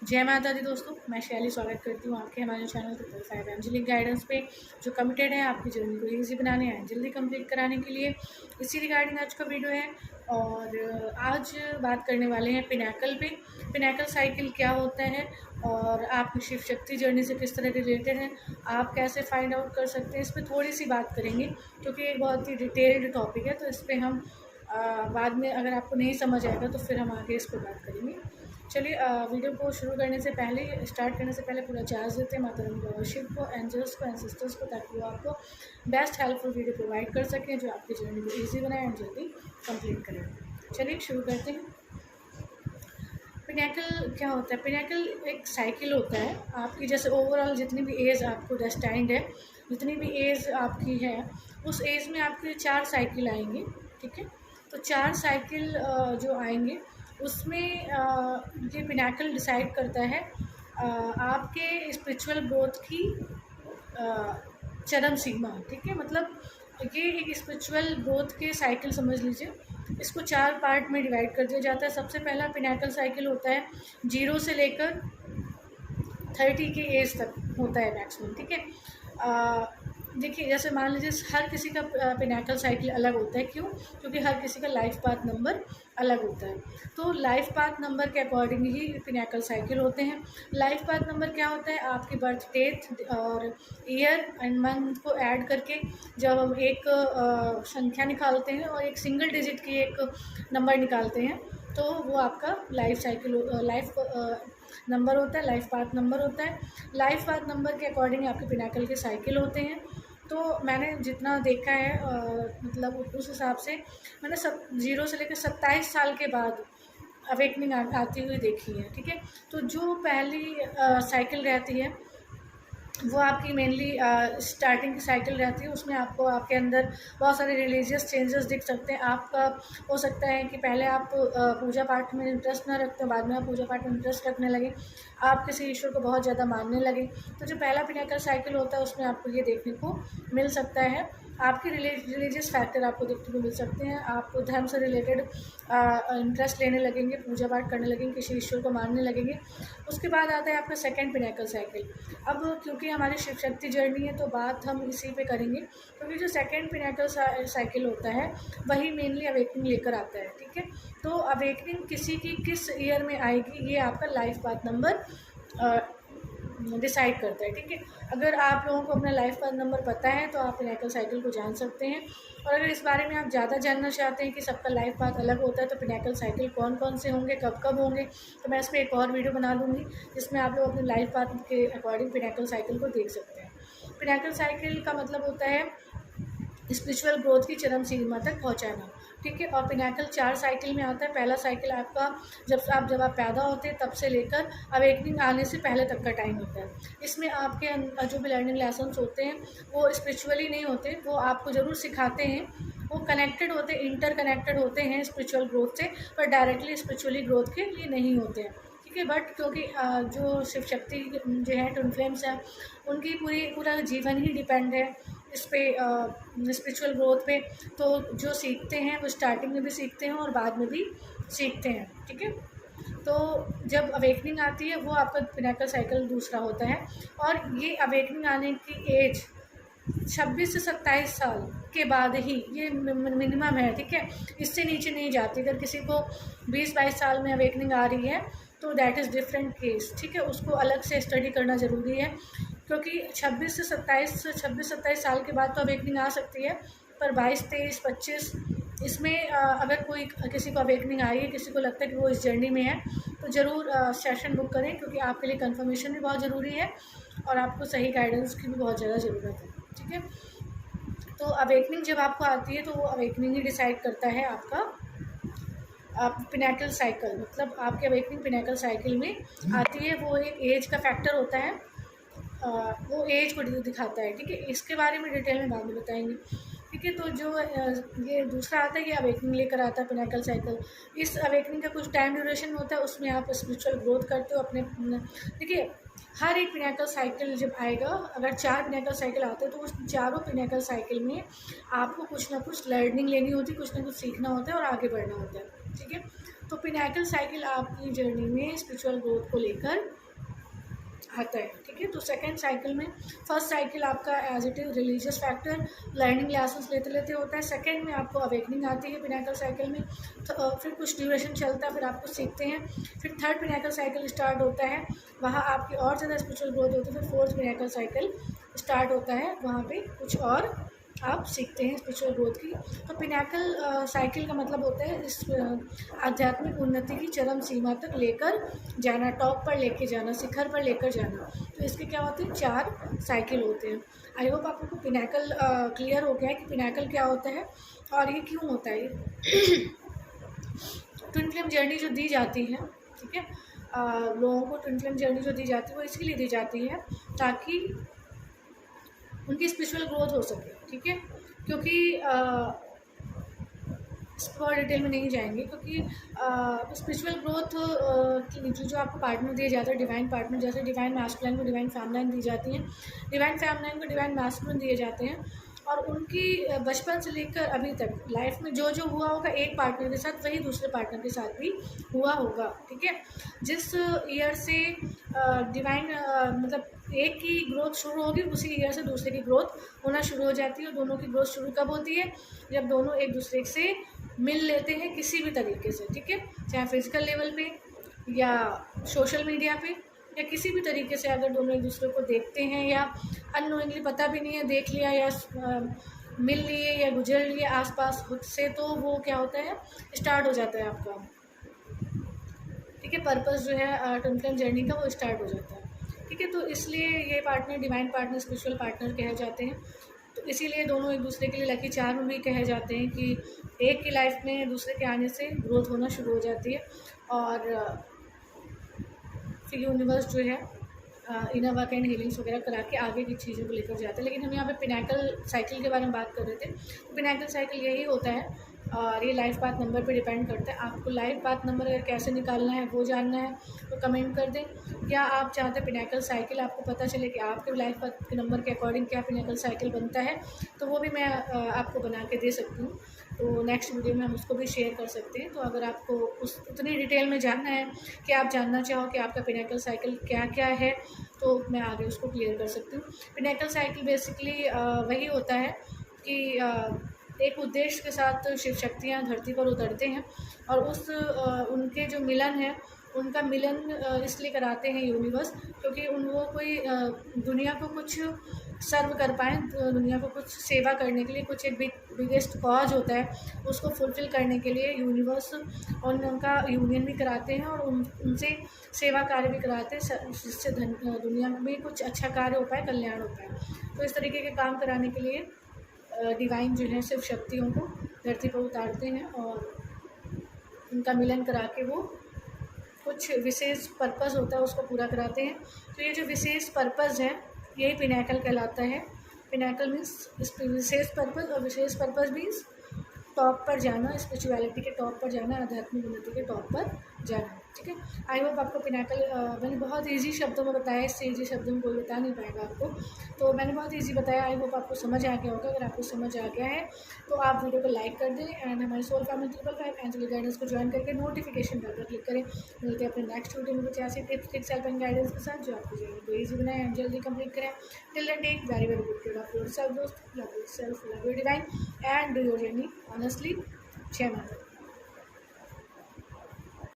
जय माता दी दोस्तों, मैं शैली स्वागत करती हूँ आपके हमारे channel triple five angelic guidance पे, जो कमिटेड है आपकी जर्नी को इजी बनाने एंड जल्दी कंप्लीट कराने के लिए। इसी रिगार्डिंग आज का वीडियो है और आज बात करने वाले हैं पिनैकल पे। पिनैकल साइकिल क्या होता है और आपकी शिव शक्ति जर्नी से किस तरह रिलेटेड है, आप कैसे फाइंड आउट कर सकते हैं, इस पर थोड़ी सी बात करेंगे क्योंकि एक बहुत ही डिटेल्ड टॉपिक है। तो इस पर हम बाद में अगर आपको नहीं समझ आएगा तो फिर हम आगे इस पर बात करेंगे। चलिए वीडियो को शुरू करने से पहले स्टार्ट करने से पहले पूरा चार्ज देते हैं माता रानी शिव को, एंजल्स को, एंसेस्टर्स को, ताकि वो आपको बेस्ट हेल्पफुल वीडियो प्रोवाइड कर सकें जो आपकी जर्नी को इजी बनाए एंड जल्दी कंप्लीट करें। चलिए शुरू करते हैं। पिनैकल क्या होता है? पिनैकल एक साइकिल होता है आपकी, जैसे ओवरऑल जितनी भी एज आपको डेस्टाइंड है, जितनी भी एज आपकी है उस एज में आपके 4 साइकिल आएंगे। ठीक है, तो 4 साइकिल जो आएंगे उसमें ये पिनैकल डिसाइड करता है आपके स्पिरिचुअल ग्रोथ की चरम सीमा। ठीक है, मतलब ये एक स्पिरिचुअल ग्रोथ के साइकिल समझ लीजिए। इसको 4 पार्ट में डिवाइड कर दिया जाता है। सबसे पहला पिनैकल साइकिल होता है 0 से लेकर 30 की एज तक होता है मैक्सिमम। ठीक है, देखिए जैसे मान लीजिए हर किसी का पिनैकल साइकिल अलग होता है। क्यों? क्योंकि हर किसी का लाइफ पाथ नंबर अलग होता है। तो लाइफ पाथ नंबर के अकॉर्डिंग ही पिनैकल साइकिल होते हैं। लाइफ पाथ नंबर क्या होता है? आपकी बर्थ डेट और ईयर एंड मंथ को ऐड करके जब हम एक संख्या निकालते हैं और एक सिंगल डिजिट की एक नंबर निकालते हैं तो वो आपका लाइफ साइकिल लाइफ नंबर होता है, लाइफ पाथ नंबर होता है। लाइफ पाथ नंबर के अकॉर्डिंग आपके पिनैकल के साइकिल होते हैं। तो मैंने जितना देखा है मतलब उस हिसाब से मैंने 0 से लेकर 27 साल के बाद अवेकनिंग आती हुई देखी है। ठीक है, तो जो पहली साइकिल रहती है वो आपकी मेनली स्टार्टिंग की साइकिल रहती है। उसमें आपको आपके अंदर बहुत सारे रिलीजियस चेंजेस दिख सकते हैं। आपका हो सकता है कि पहले आप पूजा पाठ में इंटरेस्ट ना रखते हो, बाद में आप पूजा पाठ में इंटरेस्ट रखने लगे, आप किसी ईश्वर को बहुत ज़्यादा मानने लगे। तो जो पहला पिनैकल साइकिल होता है उसमें आपको ये देखने को मिल सकता है। आपके रिलीजियस फैक्टर आपको देखने को मिल सकते हैं। आप धर्म से रिलेटेड इंटरेस्ट लेने लगेंगे, पूजा पाठ करने लगेंगे, किसी ईश्वर को मानने लगेंगे। उसके बाद आता है आपका सेकंड पिनैकल साइकिल। अब क्योंकि हमारी शिव शक्ति जर्नी है तो बात हम इसी पे करेंगे, क्योंकि जो सेकंड पिनैकल साइकिल होता है वही मेनली अवेकनिंग लेकर आता है। ठीक है, तो अवेकनिंग किसी की किस ईयर में आएगी ये आपका लाइफ पाथ नंबर डिसाइड करता है। ठीक है, अगर आप लोगों को अपना लाइफ पाथ नंबर पता है तो आप पिनैकल साइकिल को जान सकते हैं। और अगर इस बारे में आप ज़्यादा जानना चाहते हैं कि सबका लाइफ पाथ अलग होता है तो पिनैकल साइकिल कौन कौन से होंगे, कब कब होंगे, तो मैं इस पर एक और वीडियो बना दूँगी जिसमें आप लोग अपने लाइफ पाथ के अकॉर्डिंग पिनैकल साइकिल को देख सकते हैं। पिनैकल साइकिल का मतलब होता है स्पिरिचुअल ग्रोथ की चरम सीमा तक पहुंचाना। ठीक है, और पिनैकल 4 साइकिल में आता है। पहला साइकिल आपका जब आप पैदा होते हैं तब से लेकर अवेकनिंग आने से पहले तक का टाइम होता है। इसमें आपके जो भी लर्निंग लेसन्स होते हैं वो स्पिरिचुअली नहीं होते, वो आपको ज़रूर सिखाते हैं, वो कनेक्टेड होते हैं, इंटर कनेक्टेड होते हैं स्पिरिचुअल ग्रोथ से, पर डायरेक्टली स्पिरिचुअली ग्रोथ के लिए नहीं होते हैं। ठीक है, बट क्योंकि जो शिव शक्ति जो है ट्विन फ्लेम्स हैं उनकी पूरा जीवन ही डिपेंड है इस पे स्पिरिचुअल ग्रोथ पे। तो जो सीखते हैं वो स्टार्टिंग में भी सीखते हैं और बाद में भी सीखते हैं। ठीक है, तो जब अवेकनिंग आती है वो आपका पिनैकल साइकिल दूसरा होता है। और ये अवेकनिंग आने की एज 26 से 27 साल के बाद ही ये मिनिमम है। ठीक है, इससे नीचे नहीं जाती। अगर किसी को 20-22 साल में अवेकनिंग आ रही है तो दैट इज़ डिफरेंट केस। ठीक है, उसको अलग से स्टडी करना ज़रूरी है, क्योंकि 26 से 27 साल के बाद तो अवेकनिंग आ सकती है, पर 22, 23, 25 इसमें अगर कोई किसी को अवेकनिंग आई है, किसी को लगता है कि वो इस जर्नी में है, तो ज़रूर सेशन बुक करें, क्योंकि आपके लिए कंफर्मेशन भी बहुत ज़रूरी है और आपको सही गाइडेंस की भी बहुत ज़्यादा ज़रूरत है। ठीक है, तो अवेकनिंग जब आपको आती है तो वो अवेकनिंग ही डिसाइड करता है आपका पिनैकल साइकिल। मतलब आपके अवेकनिंग पिनैकल साइकिल में आती है, वो एक एज का फैक्टर होता है, वो एज को दिखाता है। ठीक है, इसके बारे में डिटेल में बाद में बताएंगे। ठीक है, तो जो ये दूसरा आता है ये अवेकनिंग लेकर आता है पिनैकल साइकिल। इस अवेकनिंग का कुछ टाइम ड्यूरेशन होता है, उसमें आप स्पिरिचुअल ग्रोथ करते हो अपने। देखिए हर एक पिनैकल साइकिल जब आएगा, अगर 4 पिनैकल साइकिल आते हैं तो उस चारों पिनैकल साइकिल में आपको कुछ ना कुछ लर्निंग लेनी होती है, कुछ ना कुछ सीखना होता है और आगे बढ़ना होता है। ठीक है, तो पिनैकल साइकिल आपकी जर्नी में स्पिरिचुअल ग्रोथ को लेकर आता है, ठीक है। तो सेकंड साइकिल में, फर्स्ट साइकिल आपका as it is religious factor, learning lessons लेते लेते होता है। सेकंड में आपको अवेकनिंग आती है पिनैकल साइकिल में, तो फिर कुछ ड्यूरेशन चलता है, फिर आप कुछ सीखते हैं। फिर थर्ड पिनैकल साइकिल स्टार्ट होता है, वहाँ आपकी और ज़्यादा स्पिरिचुअल ग्रोथ होती है। फिर फोर्थ पिनैकल साइकिल स्टार्ट होता है, वहाँ पे कुछ और आप सीखते हैं स्पिरिचुअल ग्रोथ की। तो पिनैकल साइकिल का मतलब होता है इस आध्यात्मिक उन्नति की चरम सीमा तक लेकर जाना, टॉप पर लेके जाना, शिखर पर लेकर जाना। तो इसके क्या होते हैं, 4 साइकिल होते हैं। आई होप आपको पिनैकल क्लियर हो गया है कि पिनैकल क्या होता है और ये क्यों होता है। ट्विन फ्लेम जर्नी जो दी जाती है, ठीक है, लोगों को ट्विन फ्लेम जर्नी जो दी जाती है वो इसके लिए दी जाती है ताकि उनकी स्पिरिचुअल ग्रोथ हो सके, ठीक है। क्योंकि और डिटेल में नहीं जाएंगे, क्योंकि स्पिरिचुअल ग्रोथ जो आपको पार्टनर दिए जाते हैं, डिवाइन पार्टनर, जैसे डिवाइन मैस्कुलिन को डिवाइन फेमिनिन दी जाती हैं, डिवाइन फेमिनिन को डिवाइन मैस्कुलिन दिए जाते हैं। और उनकी बचपन से लेकर अभी तक लाइफ में जो जो हुआ होगा एक पार्टनर के साथ, वही दूसरे पार्टनर के साथ भी हुआ होगा, ठीक है। जिस ईयर से डिवाइन मतलब एक की ग्रोथ शुरू होगी, उसी ईयर से दूसरे की ग्रोथ होना शुरू हो जाती है। और दोनों की ग्रोथ शुरू कब होती है, जब दोनों एक दूसरे से मिल लेते हैं किसी भी तरीके से, ठीक है, चाहे फिजिकल लेवल पे या सोशल मीडिया पे या किसी भी तरीके से। अगर दोनों एक दूसरे को देखते हैं या अननोइंगली, पता भी नहीं है, देख लिया या मिल लिए या गुजर लिए आसपास खुद से, तो वो क्या होता है, स्टार्ट हो जाता है आपका, ठीक है, पर्पस जो है ट्विन फ्लेम जर्नी का वो स्टार्ट हो जाता है, ठीक है। तो इसलिए ये partner divine partner, spiritual partner कहे जाते हैं। तो इसीलिए दोनों एक दूसरे के लिए लकी चार्म भी कहे जाते हैं कि एक की लाइफ में दूसरे के आने से ग्रोथ होना शुरू हो जाती है। और फिर यूनिवर्स जो है इनर वर्क एंड हीलिंग्स वगैरह करा के आगे की चीज़ों को लेकर जाते हैं। लेकिन हम यहाँ पे पिनैकल साइकिल के बारे में बात कर रहे थे। तो पिनैकल साइकिल यही होता है और ये लाइफ पाथ नंबर पे डिपेंड करता है। आपको लाइफ पाथ नंबर अगर कैसे निकालना है वो जानना है तो कमेंट कर दें। क्या आप चाहते हैं पिनैकल साइकिल आपको पता चले कि आपके लाइफ पाथ के नंबर के अकॉर्डिंग क्या पिनैकल साइकिल बनता है, तो वो भी मैं आपको बना के दे सकती हूँ। तो नेक्स्ट वीडियो में हम उसको भी शेयर कर सकते हैं। तो अगर आपको उतनी डिटेल में जानना है कि आप जानना चाहो कि आपका पिनैकल साइकिल क्या क्या है, तो मैं आगे उसको क्लियर कर सकती हूँ। पिनैकल साइकिल बेसिकली वही होता है कि एक उद्देश्य के साथ शिव शक्तियाँ धरती पर उतरते हैं और उनके जो मिलन है, उनका मिलन इसलिए कराते हैं यूनिवर्स, क्योंकि वो कोई दुनिया को कुछ सर्व कर पाएँ, दुनिया को कुछ सेवा करने के लिए, कुछ एक बिगेस्ट कॉज होता है, उसको फुलफ़िल करने के लिए यूनिवर्स उनका यूनियन भी कराते हैं और उनसे सेवा कार्य भी कराते हैं, जिससे दुनिया में कुछ अच्छा कार्य हो पाए, कल्याण हो पाए। तो इस तरीके के काम कराने के लिए डिवाइन जो है शिव शक्तियों को धरती पर उतारते हैं और उनका मिलन करा के वो कुछ विशेष पर्पस होता है उसको पूरा कराते हैं। तो ये जो विशेष पर्पस है यही पिनैकल कहलाता है। पिनैकल मीन्स विशेष पर्पस, और विशेष पर्पस मीन्स टॉप पर जाना, स्पिरिचुअलिटी के टॉप पर जाना, आध्यात्मिक उन्नति के टॉप पर जाना, ठीक है। आई होप आपको पिनैकल मैंने बहुत इजी शब्दों में बताया, इससे इजी शब्दों में कोई बता नहीं पाएगा आपको, तो मैंने बहुत इजी बताया। आई होप आपको समझ आ गया होगा। अगर आपको समझ आ गया है तो आप वीडियो को लाइक कर दें एंड हमारी सोल फैमिली 555 एंजलिक गाइडेंस को ज्वाइन करके नोटिफिकेशन बेल पर क्लिक करें। मिलते हैं अपने नेक्स्ट वीडियो में कुछ ऐसे tips tricks help and guidance के साथ जो आपको जर्नी को ईजी बनाए एंड जल्दी कंप्लीट करें। Till then take very very good care of yourself दोस्त, love yourself, love your divine and do your journey honestly. जय माता दी।